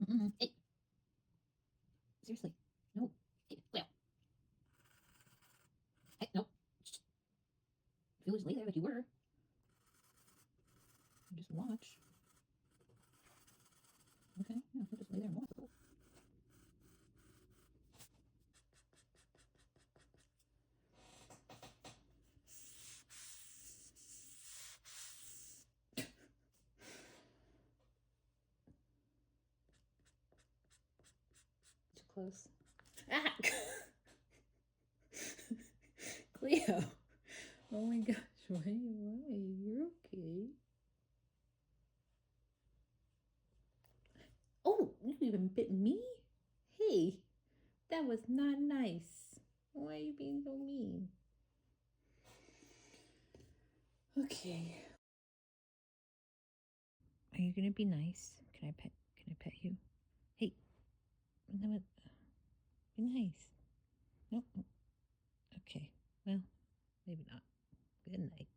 Hey, seriously, no. Hey, Leo. Hey, no. If you'll just lay there like you were, and just watch. Okay, yeah, he'll just lay there and watch. Too close. Ah! Cleo! Oh my gosh, why? You're okay. Oh, you even bit me? Hey, that was not nice. Why are you being so mean? Okay. Are you gonna be nice? Can I pet you? Hey, no, be nice. Nope. Okay. Well, maybe not. Good night.